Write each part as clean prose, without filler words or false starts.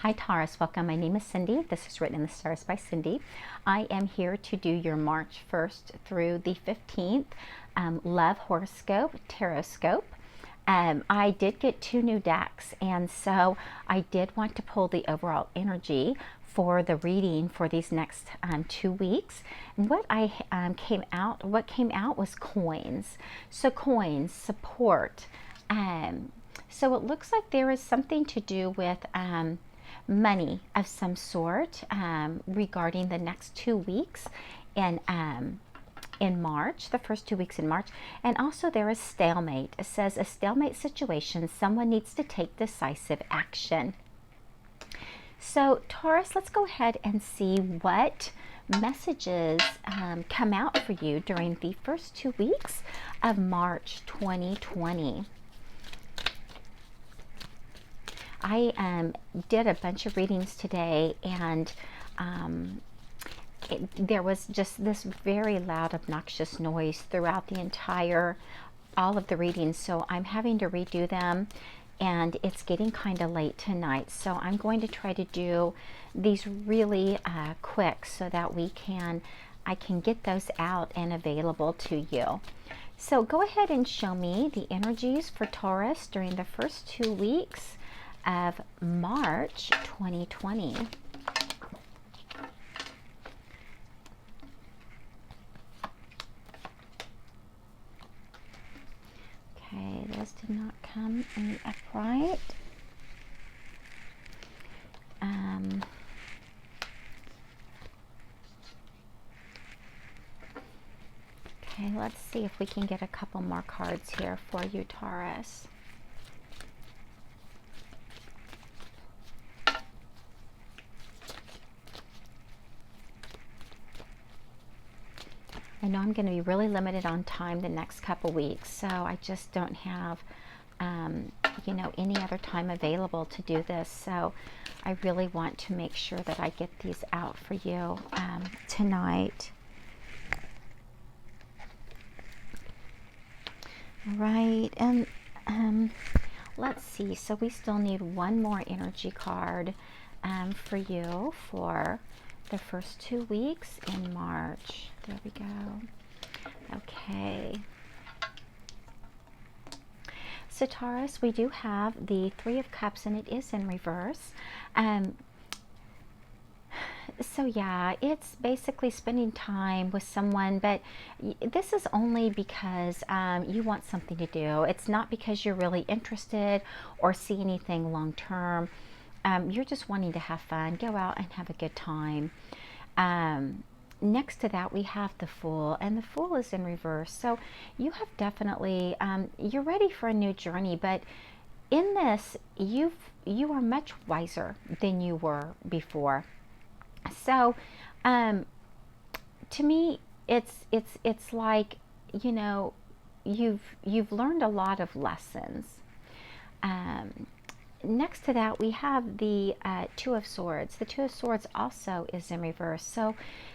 Hi Taurus, welcome. My name is Cindy. This is Written in the Stars by Cindy. I am here to do your March 1st through the 15th love horoscope, taroscope. I did get 2 new decks, and so I did want to pull the overall energy for the reading for these next 2 weeks. And what came out was coins. So coins, support. So it looks like there is something to do with money of some sort regarding the next 2 weeks in March, the first 2 weeks in March. And also there is stalemate. It says a stalemate situation, someone needs to take decisive action. So Taurus, let's go ahead and see what messages come out for you during the first 2 weeks of March 2020. I did a bunch of readings today, and there was just this very loud, obnoxious noise throughout all of the readings. So I'm having to redo them, and it's getting kind of late tonight. So I'm going to try to do these really quick so that I can get those out and available to you. So go ahead and show me the energies for Taurus during the first 2 weeks of March 2020. Okay, those did not come in the upright. Okay, let's see if we can get a couple more cards here for you, Taurus. I know I'm going to be really limited on time the next couple weeks, so I just don't have, any other time available to do this. So I really want to make sure that I get these out for you tonight. All right, and let's see. So we still need one more energy card for you for the first 2 weeks in March. There we go. Okay. So Taurus, we do have the 3 of Cups, and it is in reverse. So yeah, it's basically spending time with someone, but this is only because you want something to do. It's not because you're really interested or see anything long term. You're just wanting to have fun, go out and have a good time. Next to that, we have the Fool, and the Fool is in reverse. So you have definitely, you're ready for a new journey, but in this, you are much wiser than you were before. So to me, it's like, you've learned a lot of lessons. Next to that, we have the 2 of Swords. The 2 of Swords also is in reverse. So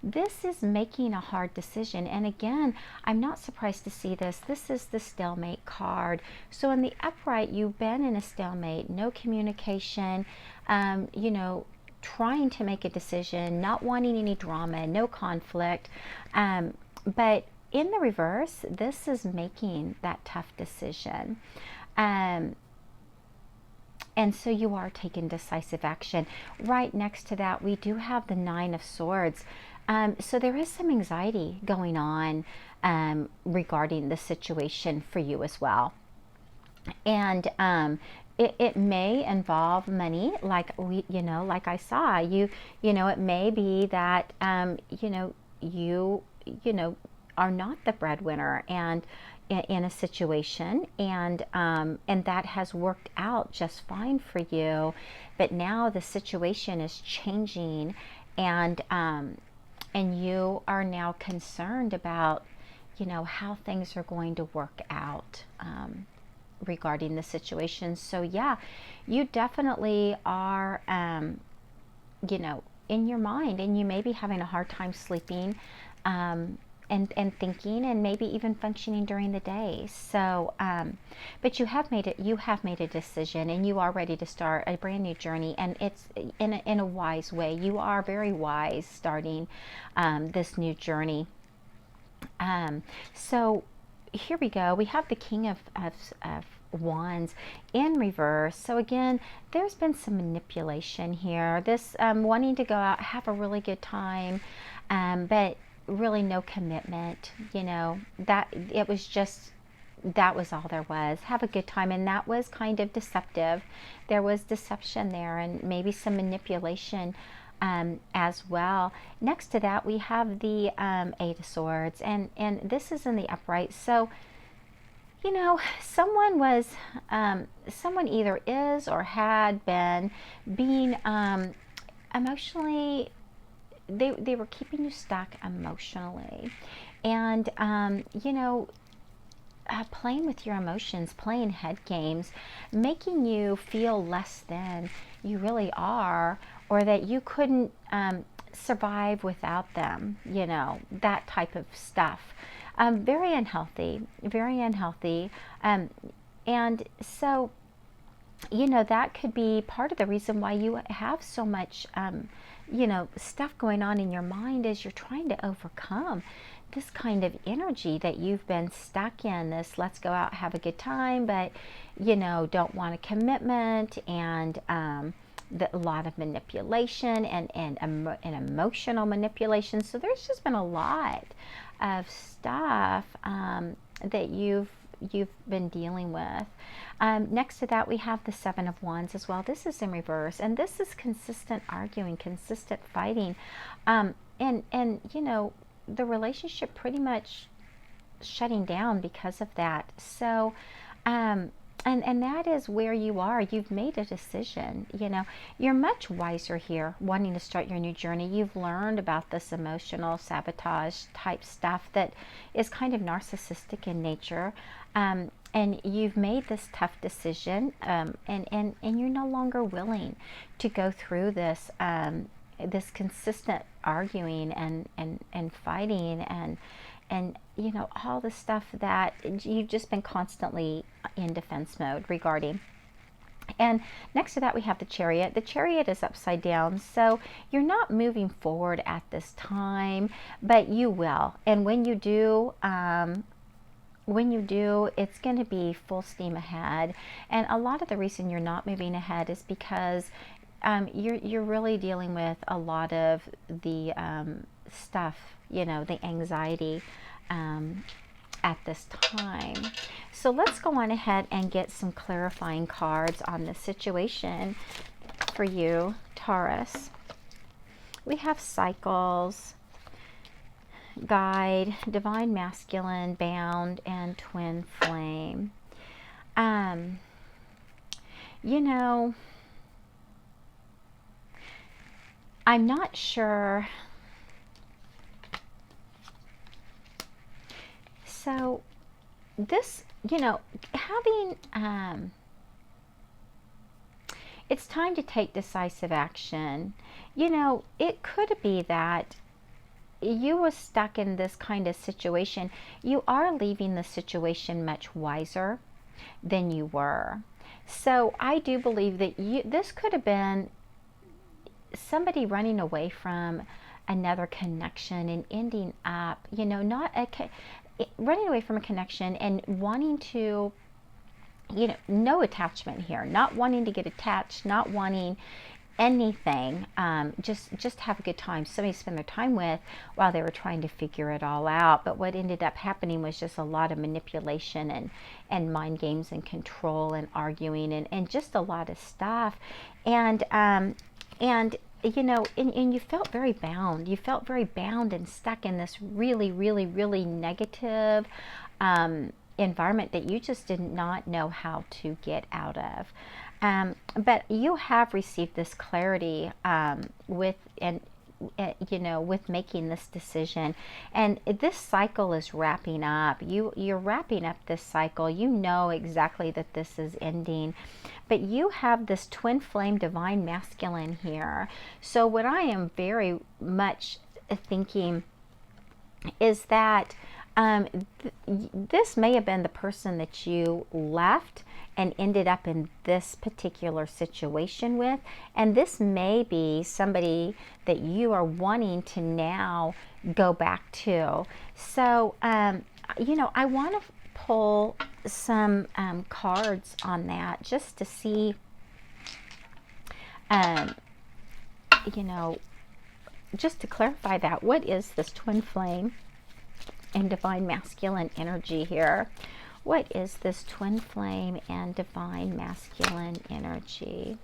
this is making a hard decision. And again, I'm not surprised to see this. This is the stalemate card. So in the upright, you've been in a stalemate, no communication, trying to make a decision, not wanting any drama, no conflict. But in the reverse, this is making that tough decision. And so you are taking decisive action. Right next to that, we do have the 9 of Swords. So there is some anxiety going on regarding the situation for you as well. And it may involve money, like like I saw. It may be that you are not the breadwinner and in a situation, and that has worked out just fine for you, but now the situation is changing, and you are now concerned about how things are going to work out regarding the situation. So yeah, you definitely are in your mind, and you may be having a hard time sleeping, and and thinking, and maybe even functioning during the day. So, but you have made a decision, and you are ready to start a brand new journey, and it's in a wise way. You are very wise starting this new journey. So here we go. We have the King of Wands in reverse. So again, there's been some manipulation here. This wanting to go out, have a really good time, but really no commitment. That it was just, that was all there was. Have a good time, and that was kind of deceptive. There was deception there, and maybe some manipulation as well. Next to that, we have the Eight of Swords, and this is in the upright. So, someone either is or had been being emotionally, they were keeping you stuck emotionally, and playing with your emotions, playing head games, making you feel less than you really are, or that you couldn't survive without them, that type of stuff. Very unhealthy, very unhealthy. And so, that could be part of the reason why you have so much, stuff going on in your mind as you're trying to overcome this kind of energy that you've been stuck in. This let's go out, have a good time, but, don't want a commitment, and a lot of manipulation and emotional manipulation. So there's just been a lot of stuff that you've been dealing with. Next to that, we have the Seven of Wands as well. This is in reverse, and this is consistent arguing, consistent fighting, and the relationship pretty much shutting down because of that. So and that is where you are. You've made a decision. You're much wiser here, wanting to start your new journey. You've learned about this emotional sabotage type stuff that is kind of narcissistic in nature, and you've made this tough decision, and you're no longer willing to go through this this consistent arguing and fighting, and all the stuff that you've just been constantly in defense mode regarding. And next to that, we have the Chariot. The Chariot is upside down, so you're not moving forward at this time, but you will. And when you do, it's going to be full steam ahead. And a lot of the reason you're not moving ahead is because you're really dealing with a lot of the stuff, the anxiety at this time. So let's go on ahead and get some clarifying cards on the situation for you, Taurus. We have Cycles, Guide, Divine Masculine, Bound, and Twin Flame. I'm not sure. So this, having, it's time to take decisive action. It could be that you were stuck in this kind of situation. You are leaving the situation much wiser than you were. So I do believe that this could have been somebody running away from another connection and ending up, running away from a connection and wanting to, no attachment here, not wanting to get attached, not wanting anything, just have a good time, somebody to spend their time with while they were trying to figure it all out. But what ended up happening was just a lot of manipulation and mind games and control and arguing and just a lot of stuff. And you felt very bound. You felt very bound and stuck in this really, really, really negative environment that you just did not know how to get out of. But you have received this clarity with making this decision, and this cycle is wrapping up. You're wrapping up this cycle. You know exactly that this is ending, but you have this twin flame divine masculine here. So what I am very much thinking is that this may have been the person that you left and ended up in this particular situation with, and this may be somebody that you are wanting to now go back to. So you know, I want to pull some cards on that just to see, you know, just to clarify that. What is this twin flame and divine masculine energy here? What is this twin flame and divine masculine energy?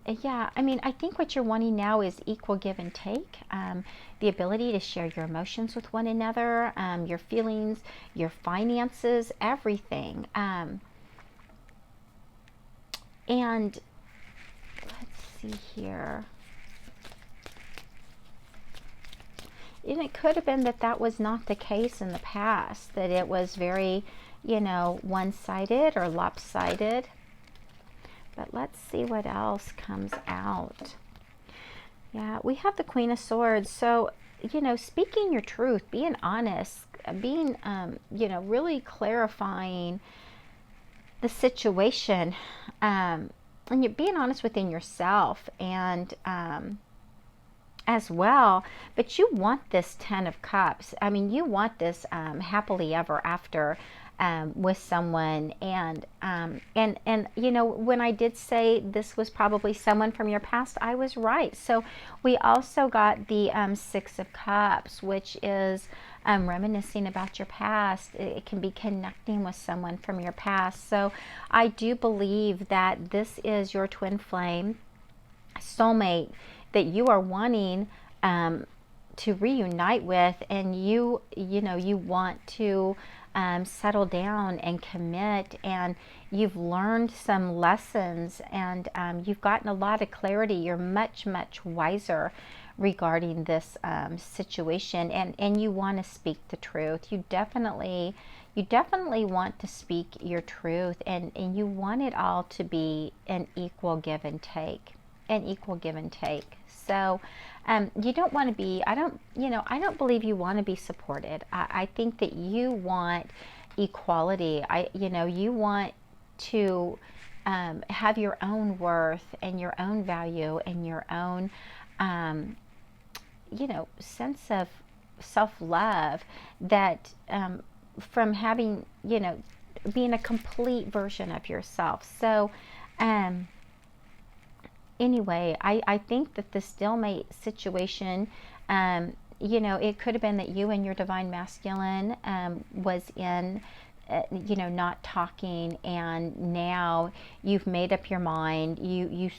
Yeah, I mean, I think what you're wanting now is equal give and take, the ability to share your emotions with one another, your feelings, your finances, everything. And let's see here. And it could have been that that was not the case in the past, that it was very, you know, one-sided or lopsided. But let's see what else comes out. Yeah, we have the Queen of Swords. So, you know, speaking your truth, being honest, being, you know, really clarifying the situation, and you're being honest within yourself and as well. But you want this Ten of Cups. I mean, you want this happily ever after with someone. And you know, when I did say this was probably someone from your past, I was right. So we also got the Six of Cups, which is reminiscing about your past. It can be connecting with someone from your past. So I do believe that this is your twin flame soulmate that you are wanting to reunite with, and you know, you want to settle down and commit, and you've learned some lessons, and you've gotten a lot of clarity. You're much wiser regarding this situation, and you want to speak the truth. You definitely want to speak your truth, and you want it all to be an equal give and take. So you don't want to be, I don't believe you want to be supported. I think that you want equality. You want to have your own worth and your own value and your own, sense of self-love, that from having, being a complete version of yourself. So, anyway, I think that the stalemate situation, it could have been that you and your divine masculine was in, not talking, and now you've made up your mind. You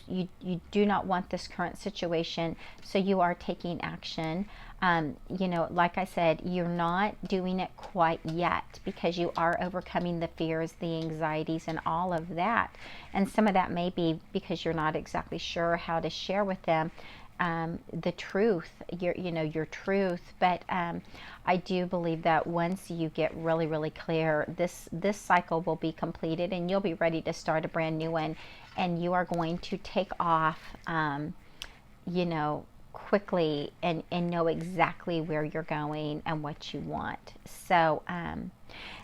do not want this current situation, so you are taking action. Like I said, you're not doing it quite yet because you are overcoming the fears, the anxieties, and all of that. And some of that may be because you're not exactly sure how to share with them the truth, your truth. But I do believe that once you get really clear, this cycle will be completed, and you'll be ready to start a brand new one, and you are going to take off, quickly, and know exactly where you're going and what you want. So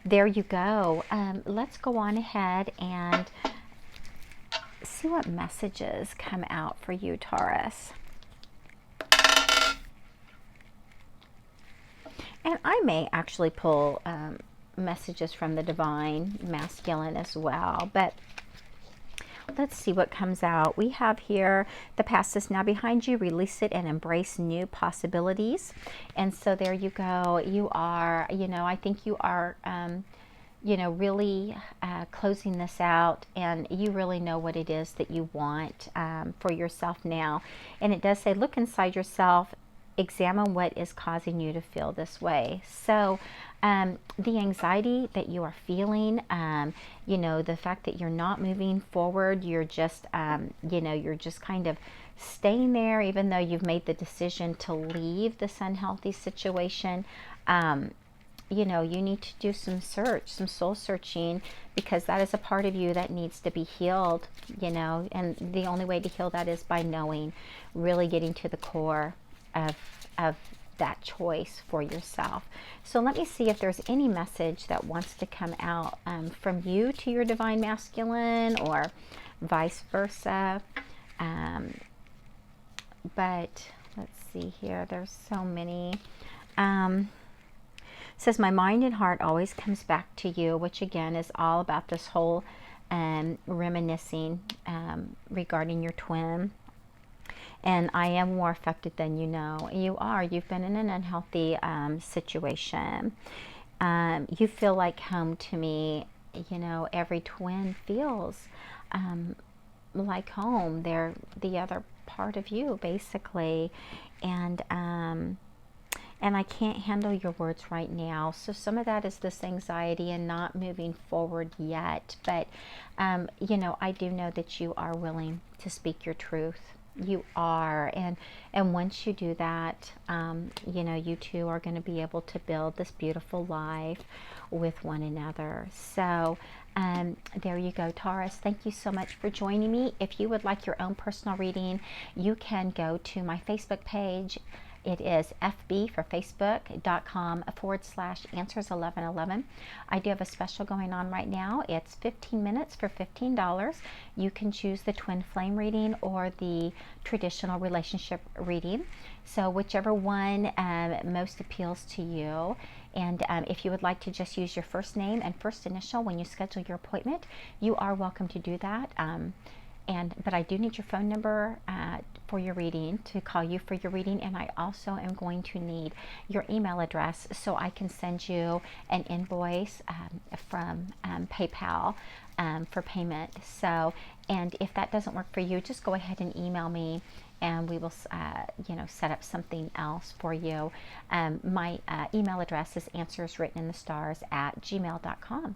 there you go. Let's go on ahead and see what messages come out for you, Taurus. And I may actually pull messages from the divine masculine as well, but let's see what comes out. We have here, the past is now behind you. Release it and embrace new possibilities. And so there you go. You are, I think you are, really closing this out, and you really know what it is that you want for yourself now. And it does say, look inside yourself, examine what is causing you to feel this way. So the anxiety that you are feeling, the fact that you're not moving forward, you're just, you're just kind of staying there, even though you've made the decision to leave this unhealthy situation. You need to do some soul searching, because that is a part of you that needs to be healed, and the only way to heal that is by knowing, really getting to the core of, of that choice for yourself. So let me see if there's any message that wants to come out from you to your divine masculine, or vice versa. But let's see here. There's so many. It says, my mind and heart always comes back to you, which again is all about this whole reminiscing regarding your twin. And I am more affected than you know. You are. You've been in an unhealthy situation. You feel like home to me. You know, every twin feels like home. They're the other part of you, basically. And I can't handle your words right now. So some of that is this anxiety and not moving forward yet. But, you know, I do know that you are willing to speak your truth. You are. And once you do that, you know, you two are going to be able to build this beautiful life with one another. So there you go, Taurus. Thank you so much for joining me. If you would like your own personal reading, you can go to my Facebook page. It is FB for Facebook.com/answers1111. I do have a special going on right now. It's 15 minutes for $15. You can choose the twin flame reading or the traditional relationship reading. So whichever one most appeals to you. And if you would like to just use your first name and first initial when you schedule your appointment, you are welcome to do that. But I do need your phone number for your reading, to call you for your reading, and I also am going to need your email address so I can send you an invoice from PayPal for payment. So, and if that doesn't work for you, just go ahead and email me, and we will, you know, set up something else for you. My email address is answerswritteninthestars@gmail.com.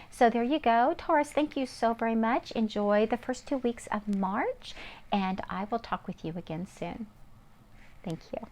So there you go, Taurus. Thank you so very much. Enjoy the first 2 weeks of March, and I will talk with you again soon. Thank you.